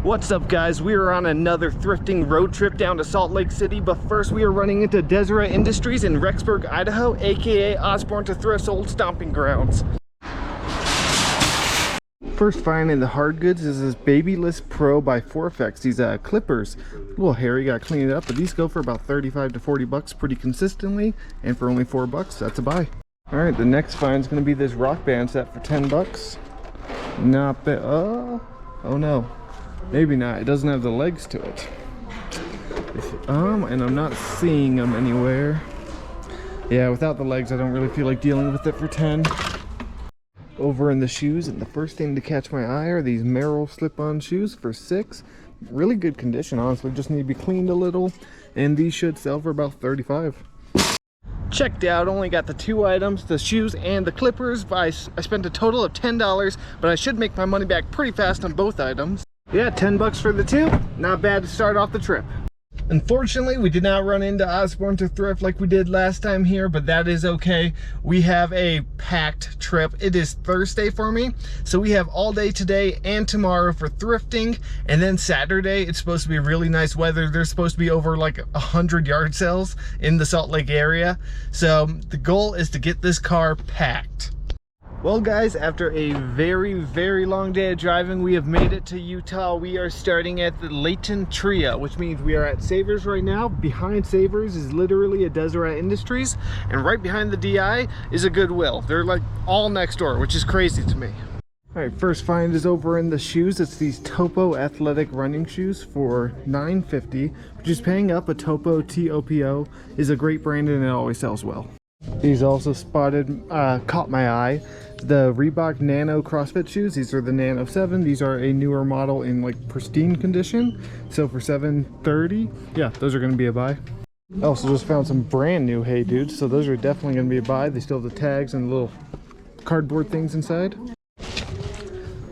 What's up, guys? We are on another thrifting road trip down to Salt Lake City, but first we are running into Deseret Industries in Rexburg, Idaho, aka Osborne to Thrift's old stomping grounds. First find in the hard goods is this Babyless Pro by Forfex. These clippers, a little hairy, gotta clean it up, but these go for about 35 to 40 bucks pretty consistently, and for only 4 bucks, that's a buy. All right, the next find is gonna be this Rock Band set for 10 bucks. Not bad. Oh no. Maybe not. It doesn't have the legs to it. And I'm not seeing them anywhere. Yeah, without the legs, I don't really feel like dealing with it for 10. Over in the shoes, and the first thing to catch my eye are these Merrell slip-on shoes for 6. Really good condition, honestly. Just need to be cleaned a little, and these should sell for about 35. Checked out, only got the 2 items, the shoes and the clippers. I spent a total of $10, but I should make my money back pretty fast on both items. Yeah, 10 bucks for the 2. Not bad to start off the trip. Unfortunately, we did not run into Osborne to Thrift like we did last time here, but that is okay. We have a packed trip. It is Thursday for me, so we have all day today and tomorrow for thrifting, and then Saturday it's supposed to be really nice weather. There's supposed to be over like 100 yard sales in the Salt Lake area, so the goal is to get this car packed. Well, guys, after a very long day of driving, we have made it to Utah. We are starting at the Layton Tria, which means we are at Savers right now. Behind Savers is literally a Deseret Industries, and right behind the DI is a Goodwill. They're like all next door, which is crazy to me. All right, first find is over in the shoes. It's these Topo athletic running shoes for $9.50, which is paying up. A Topo, T-O-P-O, is a great brand and it always sells well. These also caught my eye. The Reebok Nano CrossFit shoes. These are the Nano 7. These are a newer model in like pristine condition. So for $7.30, yeah, those are going to be a buy. I also just found some brand new Hey Dudes, so those are definitely going to be a buy. They still have the tags and the little cardboard things inside.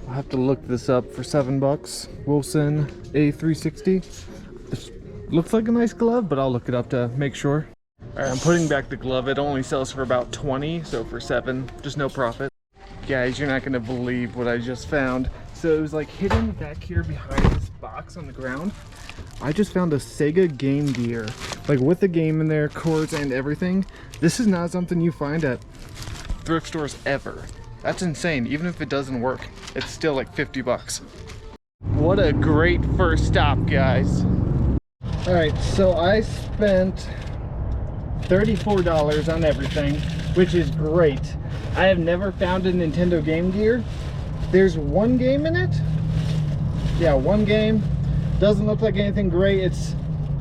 I'll have to look this up for 7 bucks. Wilson A360. This looks like a nice glove, but I'll look it up to make sure. All right, I'm putting back the glove. It only sells for about 20, so for 7, just no profit. Guys, you're not gonna believe what I just found. So it was like hidden back here behind this box on the ground. I just found a Sega Game Gear, like with the game in there, cords and everything. This is not something you find at thrift stores ever. That's insane. Even if it doesn't work, it's still like 50 bucks. What a great first stop, guys. All right, so I spent $34 on everything, which is great. I have never found a Nintendo Game Gear. There's one game in it. Yeah, one game. Doesn't look like anything great. It's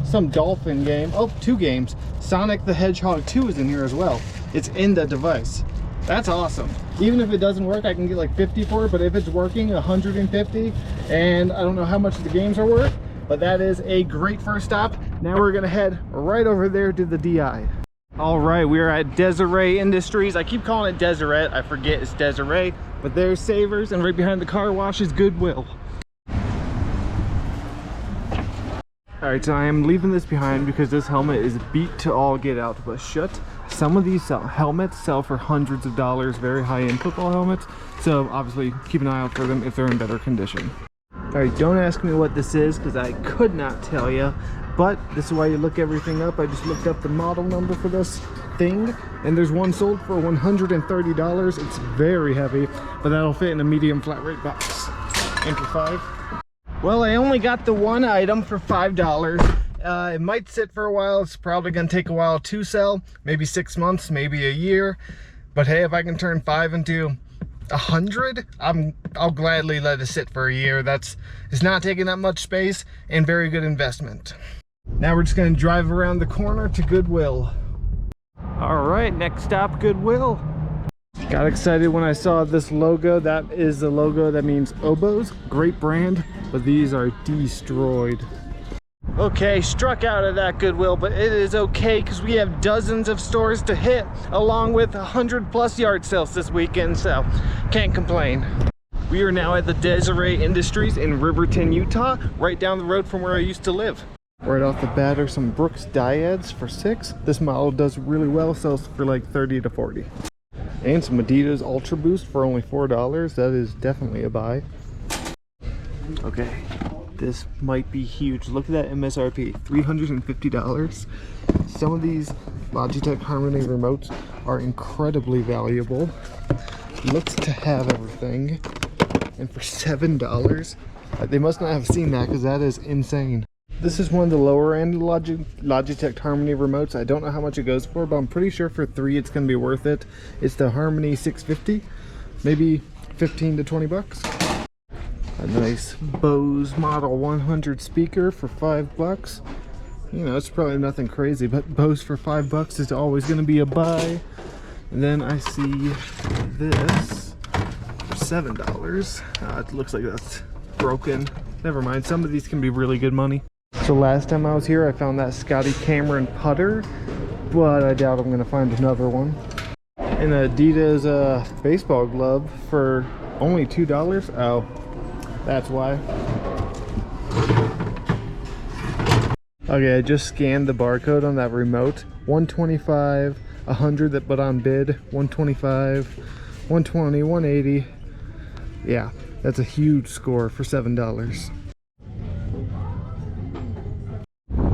some dolphin game. Oh, 2 games. Sonic the Hedgehog 2 is in here as well. It's in the device. That's awesome. Even if it doesn't work, I can get like 50 for it, but if it's working, 150. And I don't know how much the games are worth, but that is a great first stop. Now we're gonna head right over there to the DI. All right, we are at Deseret Industries. I keep calling it Deseret. I forget it's Deseret, but there's Savers, and right behind the car wash is Goodwill. All right, so I am leaving this behind because this helmet is beat to all get out, but shut. Some of these helmets sell for hundreds of dollars, very high-end football helmets. So obviously keep an eye out for them if they're in better condition. All right, don't ask me what this is because I could not tell you, but this is why you look everything up. I just looked up the model number for this thing, and there's one sold for $130. It's very heavy, but that'll fit in a medium flat rate box. And for 5. Well, I only got the one item for $5. It might sit for a while. It's probably gonna take a while to sell, maybe 6 months, maybe a year. But hey, if I can turn 5 into 100, I'll gladly let it sit for a year. It's not taking that much space and very good investment. Now we're just going to drive around the corner to Goodwill. All right, next stop, Goodwill. Got excited when I saw this logo. That is the logo that means oboes. Great brand, but these are destroyed. Okay, struck out of that Goodwill, but it is okay because we have dozens of stores to hit along with 100+ yard sales this weekend, so can't complain. We are now at the Deseret Industries in Riverton, Utah, right down the road from where I used to live. Right off the bat are some Brooks dyads for 6. This model does really well, sells for like 30 to 40. And some Adidas Ultra Boost for only $4. That is definitely a buy. Okay, This might be huge. Look at that MSRP, $350. Some of these Logitech Harmony remotes are incredibly valuable. Looks to have everything. And for $7, they must not have seen that because that is insane. This is one of the lower end Logitech Harmony remotes. I don't know how much it goes for, but I'm pretty sure for 3 it's going to be worth it. It's the Harmony 650, maybe 15 to 20 bucks. A nice Bose Model 100 speaker for $5. You know, it's probably nothing crazy, but Bose for $5 is always going to be a buy. And then I see this for $7. It looks like that's broken. Never mind, some of these can be really good money. So last time I was here, I found that Scotty Cameron putter, but I doubt I'm going to find another one. An Adidas baseball glove for only $2. Oh, that's why. Okay, I just scanned the barcode on that remote. 125, 100 that but on bid, 125, 120, 180. Yeah, that's a huge score for $7.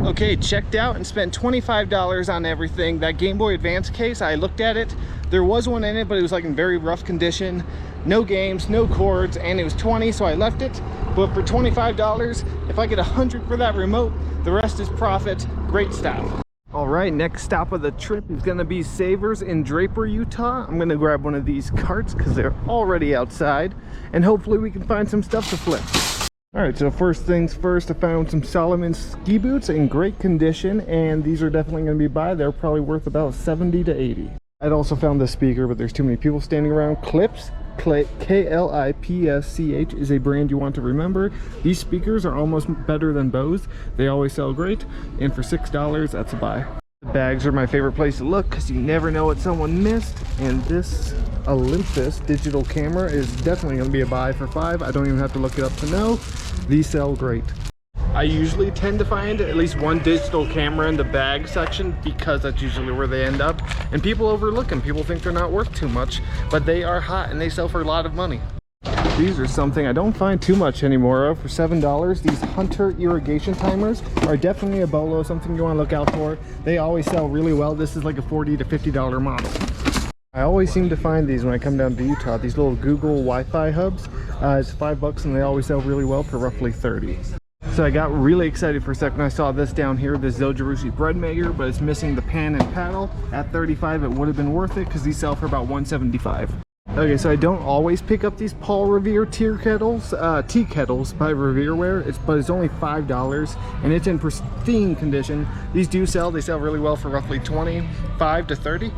Okay, checked out and spent $25 on everything. That Game Boy Advance case, I looked at it. There was one in it, but it was like in very rough condition. No games, no cords, and it was $20, so I left it. But for $25, if I get 100 for that remote, the rest is profit. Great stuff. All right, next stop of the trip is gonna be Savers in Draper, Utah. I'm gonna grab one of these carts because they're already outside, and hopefully we can find some stuff to flip. All right, so first things first, I found some Salomon ski boots in great condition, and these are definitely gonna be buy. They're probably worth about 70 to 80. I'd also found this speaker, but there's too many people standing around. Clips, K-L-I-P-S-C-H is a brand you want to remember. These speakers are almost better than Bose. They always sell great, and for $6, that's a buy. The bags are my favorite place to look because you never know what someone missed, and this Olympus digital camera is definitely going to be a buy for $5. I don't even have to look it up to know. These sell great. I usually tend to find at least one digital camera in the bag section because that's usually where they end up. And people overlook them. People think they're not worth too much, but they are hot and they sell for a lot of money. These are something I don't find too much anymore of. For $7, these Hunter irrigation timers are definitely a bolo, something you want to look out for. They always sell really well. This is like a $40 to $50 model. I always seem to find these when I come down to Utah, these little Google Wi-Fi hubs. It's $5 and they always sell really well for roughly 30. So I got really excited for a second. I saw this down here, this Zojirushi bread maker, but it's missing the pan and paddle. At $35, it would have been worth it because these sell for about $175. Okay, so I don't always pick up these Paul Revere tea kettles by Revereware, but it's only $5 and it's in pristine condition. These do sell, they sell really well for roughly 25 to 30.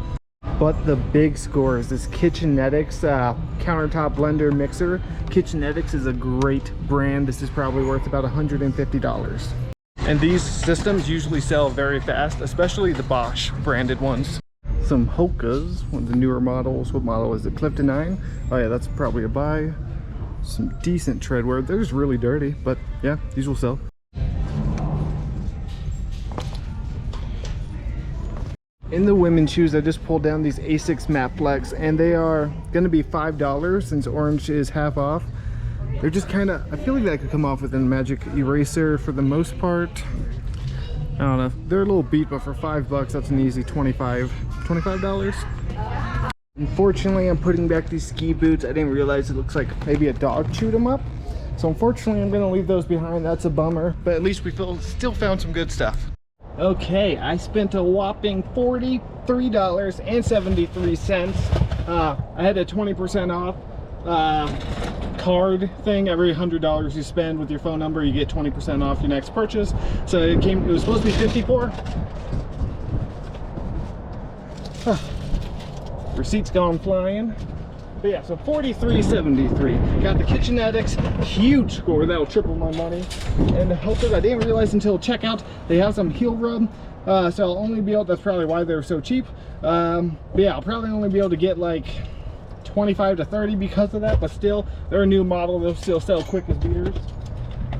But the big score is this Kitchenetics countertop blender mixer. Kitchenetics is a great brand. This is probably worth about $150. And these systems usually sell very fast, especially the Bosch branded ones. Some Hokas, one of the newer models. What model is it? Clifton 9? Oh yeah, that's probably a buy. Some decent treadwear. They're just really dirty, but yeah, these will sell. In the women's shoes, I just pulled down these Asics Matte Flex, and they are going to be $5 since orange is half off. They're just kind of, I feel like that could come off with a magic eraser for the most part. I don't know, they're a little beat, but for $5, that's an easy $25. Unfortunately, I'm putting back these ski boots. I didn't realize it looks like maybe a dog chewed them up. So unfortunately, I'm going to leave those behind. That's a bummer, but at least we still found some good stuff. Okay, I spent a whopping $43.73. I had a 20% off card thing. Every $100 you spend with your phone number, you get 20% off your next purchase. So it was supposed to be 54. Receipt's gone flying. But yeah, so $43.73. Got the Kitchenetics, huge score, that'll triple my money. And the Hokas, I didn't realize until checkout, they have some heel rub. So I'll only be able, that's probably why they're so cheap. But yeah, I'll probably only be able to get like 25 to 30 because of that, but still, they're a new model, they'll still sell quick as beaters.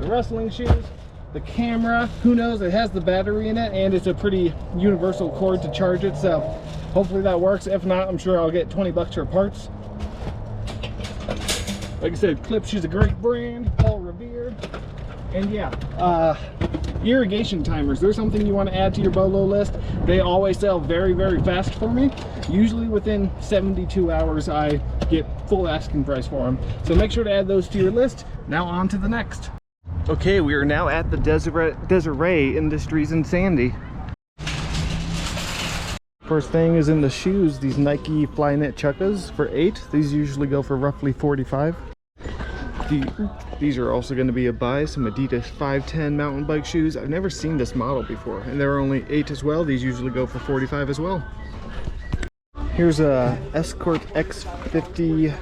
The wrestling shoes, the camera, who knows, it has the battery in it, and it's a pretty universal cord to charge it, so hopefully that works. If not, I'm sure I'll get 20 bucks for parts. Like I said, Clip, she's a great brand, Paul Revere. And yeah, irrigation timers, there's something you want to add to your BOLO list. They always sell very, very fast for me. Usually within 72 hours I get full asking price for them. So make sure to add those to your list. Now on to the next. Okay, we are now at the Desiree Industries in Sandy. First thing is in the shoes, these Nike Flyknit Chukkas for $8. These usually go for roughly $45. These are also going to be a buy, some Adidas 510 mountain bike shoes. I've never seen this model before, and they're only $8 as well. These usually go for $45 as well. Here's a Escort X50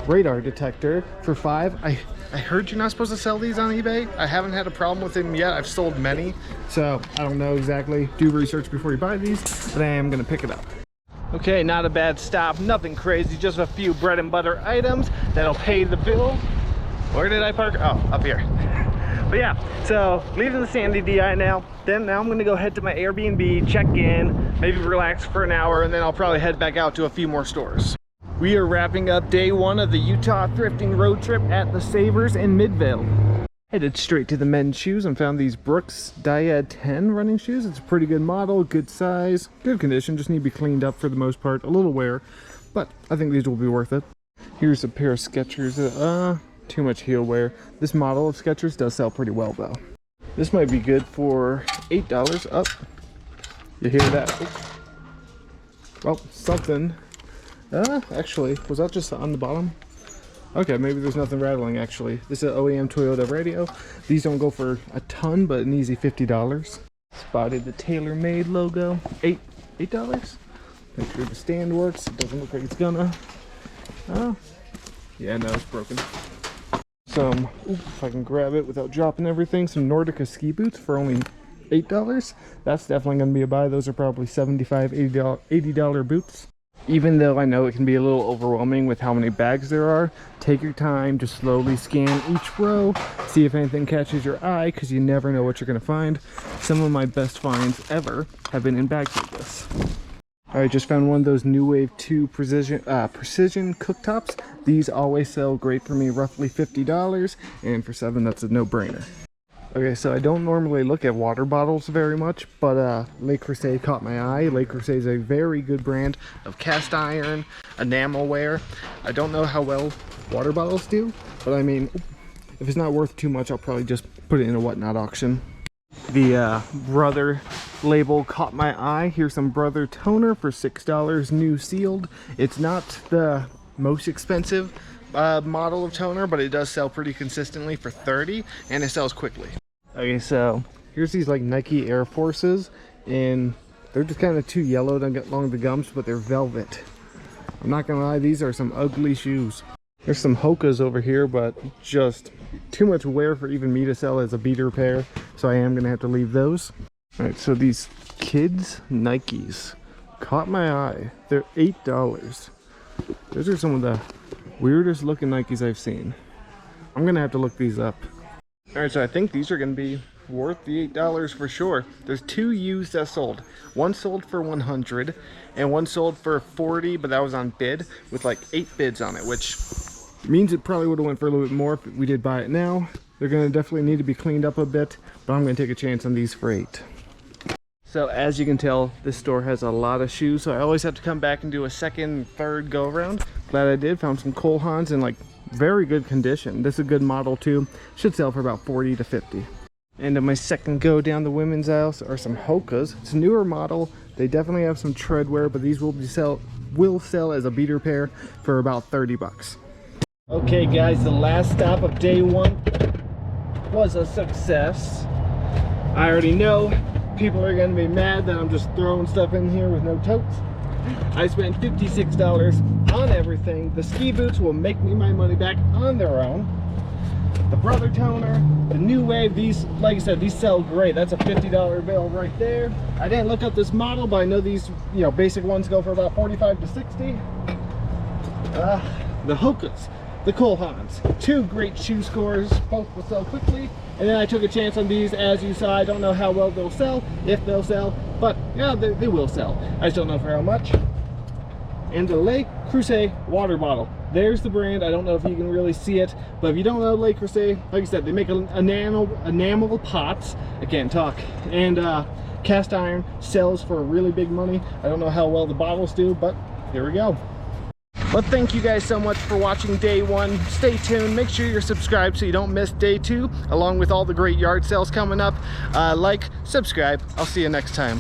radar detector for $5. I heard you're not supposed to sell these on eBay. I haven't had a problem with them yet. I've sold many, so I don't know exactly. Do research before you buy these, but I am going to pick it up. Okay, not a bad stop, nothing crazy, just a few bread and butter items that'll pay the bill. Where did I park? Oh, up here. But yeah, so leaving the Sandy DI now. Now I'm gonna go head to my Airbnb, check in, maybe relax for an hour, and then I'll probably head back out to a few more stores. We are wrapping up day one of the Utah thrifting road trip at the Savers in Midvale. Headed straight to the men's shoes and found these Brooks Dyad 10 running shoes. It's a pretty good model, good size, good condition, just need to be cleaned up for the most part, a little wear, but I think these will be worth it. Here's a pair of Skechers, too much heel wear. This model of Skechers does sell pretty well though. This might be good for $8 up. You hear that? Well, something. Actually, was that just on the bottom? Okay, maybe there's nothing rattling actually. This is an OEM Toyota radio. These don't go for a ton, but an easy $50. Spotted the TaylorMade logo. $8. Make sure the stand works. It doesn't look like it's gonna. Yeah, no, it's broken. Some, if I can grab it without dropping everything, some Nordica ski boots for only $8. That's definitely gonna be a buy. Those are probably $75, $80 boots. Even though I know it can be a little overwhelming with how many bags there are, take your time to slowly scan each row, see if anything catches your eye, because you never know what you're going to find. Some of my best finds ever have been in bags like this. I just found one of those New Wave 2 precision cooktops. These always sell great for me, roughly $50, and for $7 that's a no-brainer. Okay, so I don't normally look at water bottles very much, but Le Creuset caught my eye. Le Creuset is a very good brand of cast iron enamelware. I don't know how well water bottles do, but I mean, if it's not worth too much, I'll probably just put it in a whatnot auction. The Brother label caught my eye. Here's some Brother toner for $6, new sealed. It's not the most expensive model of toner, but it does sell pretty consistently for $30, and it sells quickly. Okay, so here's these like Nike Air Forces, and they're just kind of too yellow along the gums, but they're velvet. I'm not gonna lie, these are some ugly shoes. There's some Hokas over here, but just too much wear for even me to sell as a beater pair, so I am gonna have to leave those. All right, so these kids Nikes caught my eye. They're $8. Those are some of the weirdest looking Nikes I've seen. I'm gonna have to look these up. All right, so I think these are gonna be worth the $8 for sure. There's two used that sold. One sold for $100 and one sold for $40, but that was on bid with like 8 bids on it, which means it probably would have went for a little bit more if we did buy it now. They're gonna definitely need to be cleaned up a bit, but I'm gonna take a chance on these for $8. So as you can tell, this store has a lot of shoes, so I always have to come back and do a second, third go around. Glad I did. Found some Cole Haans in like very good condition. This is a good model too. Should sell for about $40 to $50. And my second go down the women's aisle are some Hokas. It's a newer model. They definitely have some tread wear, but these will sell as a beater pair for about $30. Okay guys, the last stop of day one was a success. I already know people are gonna be mad that I'm just throwing stuff in here with no totes. I spent $56 on everything. The ski boots will make me my money back on their own. The Brother toner, the New Wave, these, like I said, these sell great. That's a $50 bill right there. I didn't look up this model, but I know these, you know, basic ones go for about $45 to $60. The Hokas, the Cole Haans, two great shoe scores, both will sell quickly. And then I took a chance on these, as you saw. I don't know how well they'll sell, if they'll sell, but yeah, they will sell. I just don't know for how much. And the Le Creuset water bottle. There's the brand. I don't know if you can really see it, but if you don't know Le Creuset, like I said, they make enamel pots. I can't talk. And cast iron sells for really big money. I don't know how well the bottles do, but here we go. Well, thank you guys so much for watching day 1. Stay tuned. Make sure you're subscribed so you don't miss day 2, along with all the great yard sales coming up. Like, subscribe. I'll see you next time.